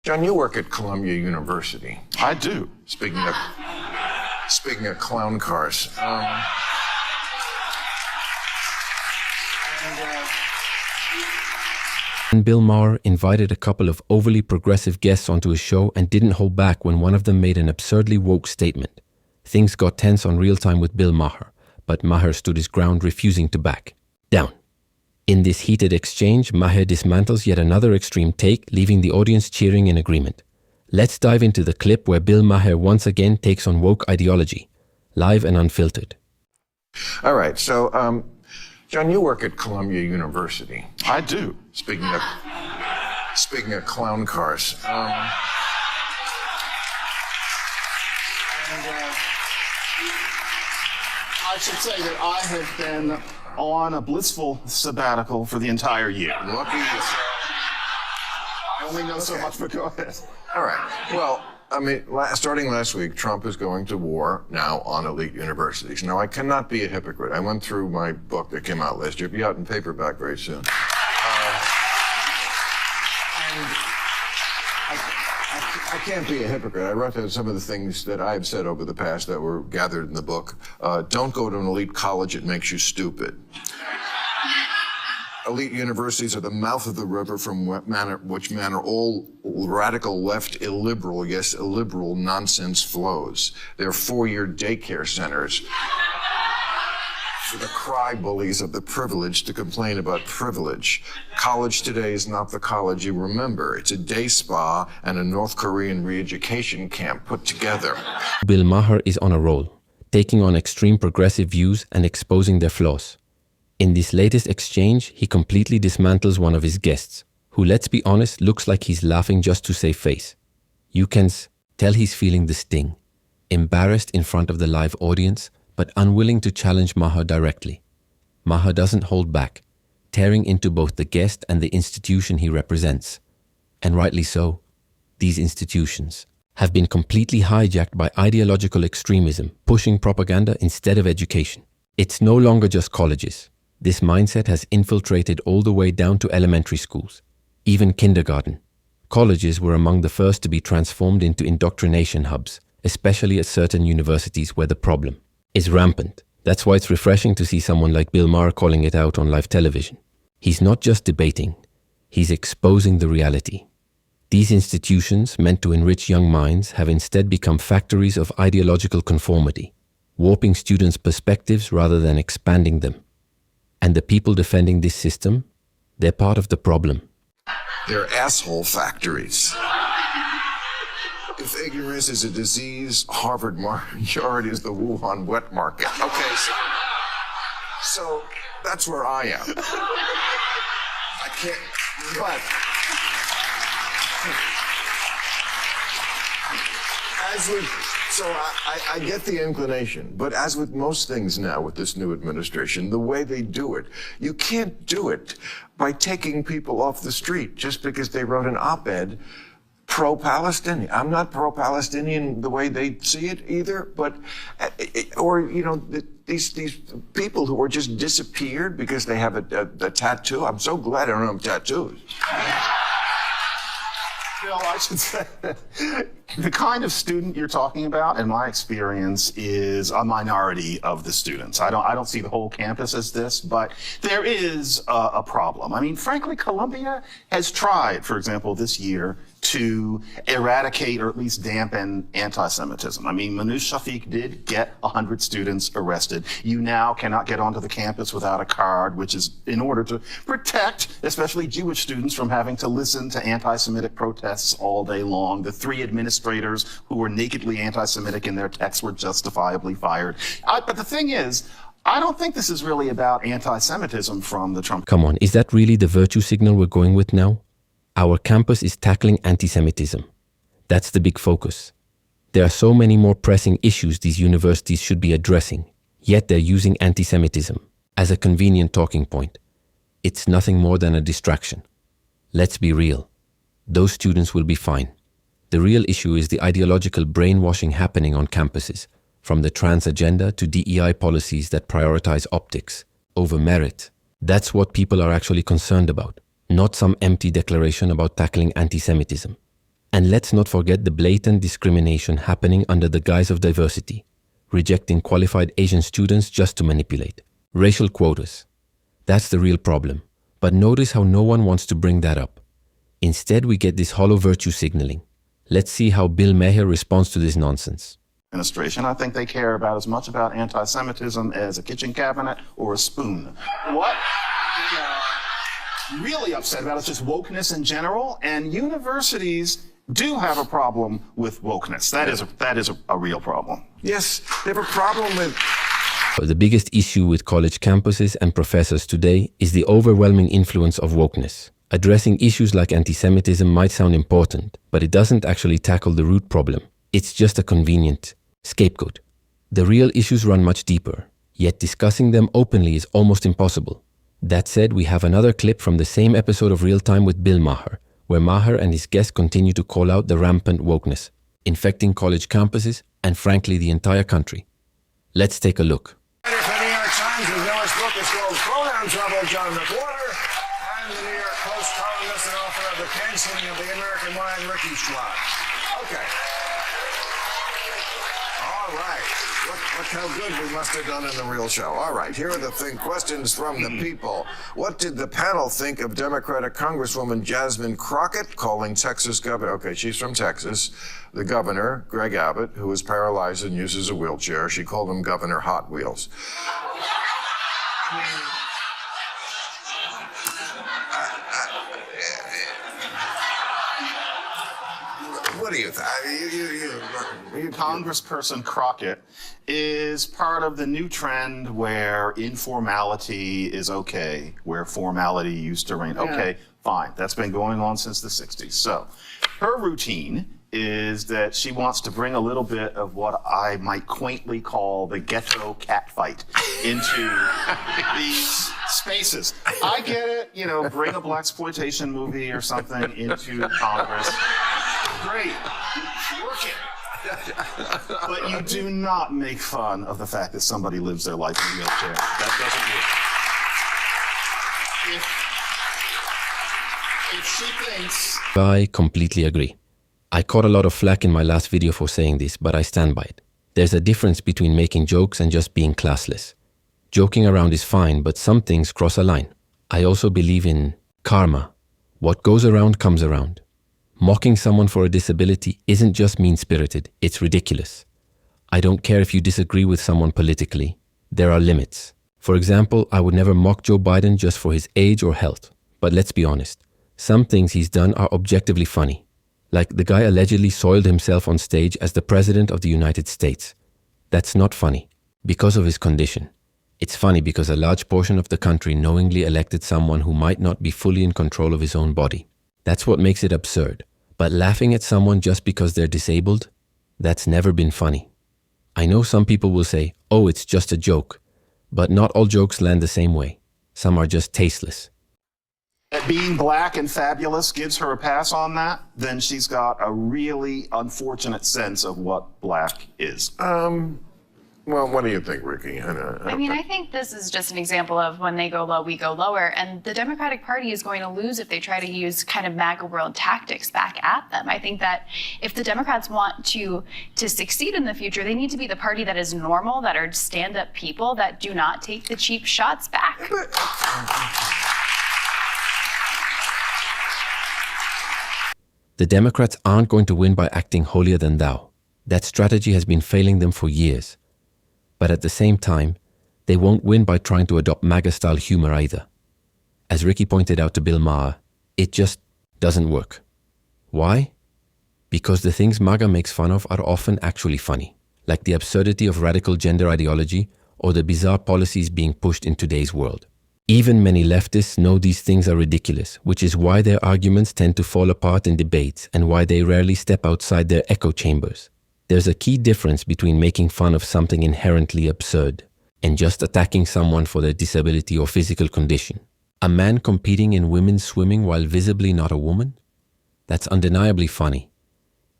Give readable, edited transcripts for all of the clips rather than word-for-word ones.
John, you work at Columbia University. I do. Speaking of clown cars. And Bill Maher invited a couple of overly progressive guests onto his show and didn't hold back when one of them made an absurdly woke statement. Things got tense on Real Time with Bill Maher, but Maher stood his ground, refusing to back down. In this heated exchange, Maher dismantles yet another extreme take, leaving the audience cheering in agreement. Let's dive into the clip where Bill Maher once again takes on woke ideology, live and unfiltered. All right, so, John, you work at Columbia University. I do. Speaking of clown cars. I should say that I have been on a blissful sabbatical for the entire year. Lucky you. I only know so much, but go ahead. All right. Well, I mean, starting last week, Trump is going to war now on elite universities. Now, I cannot be a hypocrite. I went through my book that came out last year. It'll be out in paperback very soon. I can't be a hypocrite. I wrote down some of the things that I've said over the past that were gathered in the book. Don't go to an elite college. It makes you stupid. Elite universities are the mouth of the river from which manner all radical left illiberal, yes, illiberal nonsense flows. They're four-year daycare centers for the cry bullies of the privileged to complain about privilege. College today is not the college you remember. It's a day spa and a North Korean re-education camp put together. Bill Maher is on a roll, taking on extreme progressive views and exposing their flaws. In this latest exchange, he completely dismantles one of his guests, who, let's be honest, looks like he's laughing just to save face. You can tell he's feeling the sting, embarrassed in front of the live audience, but unwilling to challenge Maher directly. Maher doesn't hold back, tearing into both the guest and the institution he represents. And rightly so. These institutions have been completely hijacked by ideological extremism, pushing propaganda instead of education. It's no longer just colleges. This mindset has infiltrated all the way down to elementary schools, even kindergarten. Colleges were among the first to be transformed into indoctrination hubs, especially at certain universities where the problem is rampant. That's why it's refreshing to see someone like Bill Maher calling it out on live television. He's not just debating, he's exposing the reality. These institutions, meant to enrich young minds, have instead become factories of ideological conformity, warping students' perspectives rather than expanding them. And the people defending this system, they're part of the problem. They're asshole factories. If ignorance is a disease, Harvard majority is the Wuhan wet market. Okay, so that's where I am. I can't, but I get the inclination, but as with most things now with this new administration, the way they do it, you can't do it by taking people off the street just because they wrote an op-ed pro-Palestinian. I'm not pro-Palestinian the way they see it either, but, or, you know, these people who are just disappeared because they have a tattoo. I'm so glad I don't have tattoos. Bill, I should say, the kind of student you're talking about, in my experience, is a minority of the students. I don't see the whole campus as this, but there is a problem. I mean, frankly, Columbia has tried, for example, this year, to eradicate or at least dampen anti-Semitism. I mean, Manoush Shafiq did get 100 students arrested. You now cannot get onto the campus without a card, which is in order to protect, especially Jewish students, from having to listen to anti-Semitic protests all day long. The 3 administrators who were nakedly anti-Semitic in their texts were justifiably fired. But the thing is, I don't think this is really about anti-Semitism from the Trump. Come on, is that really the virtue signal we're going with now? Our campus is tackling anti-Semitism. That's the big focus. There are so many more pressing issues these universities should be addressing, yet they're using anti-Semitism as a convenient talking point. It's nothing more than a distraction. Let's be real. Those students will be fine. The real issue is the ideological brainwashing happening on campuses, from the trans agenda to DEI policies that prioritize optics over merit. That's what people are actually concerned about. Not some empty declaration about tackling anti-Semitism. And let's not forget the blatant discrimination happening under the guise of diversity, rejecting qualified Asian students just to manipulate. Racial quotas. That's the real problem. But notice how no one wants to bring that up. Instead, we get this hollow virtue signaling. Let's see how Bill Maher responds to this nonsense. Administration, I think they care about as much about anti-Semitism as a kitchen cabinet or a spoon. What they are really upset about is just wokeness in general, and universities do have a problem with wokeness. That is a real problem. Yes, they have a problem with... The biggest issue with college campuses and professors today is the overwhelming influence of wokeness. Addressing issues like anti-Semitism might sound important, but it doesn't actually tackle the root problem. It's just a convenient scapegoat. The real issues run much deeper, yet discussing them openly is almost impossible. That said, we have another clip from the same episode of Real Time with Bill Maher, where Maher and his guests continue to call out the rampant wokeness, infecting college campuses and frankly the entire country. Let's take a look. The New York Times' newest book is called Pronoun Trouble, John McWhorter, and the New York Post columnist and author of The Canceling of the American Mind, Ricky Schwab. Okay. All right. Look how good we must have done in the real show. All right, here are the questions from the people. What did the panel think of Democratic Congresswoman Jasmine Crockett calling Texas governor, okay, she's from Texas, the governor, Greg Abbott, who is paralyzed and uses a wheelchair, she called him Governor Hot Wheels. What do you think? Congressperson Crockett is part of the new trend where informality is okay, where formality used to reign. Okay, fine. That's been going on since the 60s. So her routine is that she wants to bring a little bit of what I might quaintly call the ghetto catfight into these spaces. I get it, bring a blaxploitation movie or something into Congress. Great, work it. But you do not make fun of the fact that somebody lives their life in a wheelchair. That doesn't work. If she thinks... I completely agree. I caught a lot of flack in my last video for saying this, but I stand by it. There's a difference between making jokes and just being classless. Joking around is fine, but some things cross a line. I also believe in karma. What goes around comes around. Mocking someone for a disability isn't just mean-spirited, it's ridiculous. I don't care if you disagree with someone politically. There are limits. For example, I would never mock Joe Biden just for his age or health. But let's be honest, some things he's done are objectively funny. Like the guy allegedly soiled himself on stage as the President of the United States. That's not funny, because of his condition. It's funny because a large portion of the country knowingly elected someone who might not be fully in control of his own body. That's what makes it absurd. But laughing at someone just because they're disabled, that's never been funny. I know some people will say, oh, it's just a joke. But not all jokes land the same way. Some are just tasteless. That being black and fabulous gives her a pass on that, then she's got a really unfortunate sense of what black is. Well, what do you think, Ricky? I think this is just an example of when they go low, we go lower. And the Democratic Party is going to lose if they try to use kind of MAGA world tactics back at them. I think that if the Democrats want to succeed in the future, they need to be the party that is normal, that are stand-up people, that do not take the cheap shots back. The Democrats aren't going to win by acting holier than thou. That strategy has been failing them for years. But at the same time, they won't win by trying to adopt MAGA-style humor either. As Ricky pointed out to Bill Maher, it just doesn't work. Why? Because the things MAGA makes fun of are often actually funny, like the absurdity of radical gender ideology or the bizarre policies being pushed in today's world. Even many leftists know these things are ridiculous, which is why their arguments tend to fall apart in debates and why they rarely step outside their echo chambers. There's a key difference between making fun of something inherently absurd and just attacking someone for their disability or physical condition. A man competing in women's swimming while visibly not a woman? That's undeniably funny.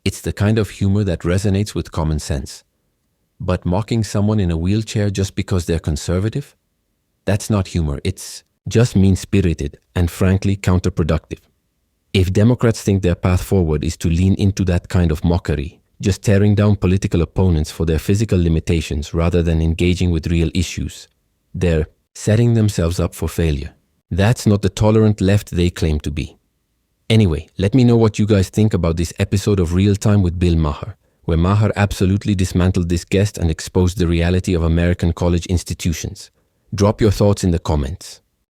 It's the kind of humor that resonates with common sense. But mocking someone in a wheelchair just because they're conservative? That's not humor, it's just mean-spirited and frankly counterproductive. If Democrats think their path forward is to lean into that kind of mockery, just tearing down political opponents for their physical limitations rather than engaging with real issues, they're setting themselves up for failure. That's not the tolerant left they claim to be. Anyway, let me know what you guys think about this episode of Real Time with Bill Maher, where Maher absolutely dismantled this guest and exposed the reality of American college institutions. Drop your thoughts in the comments.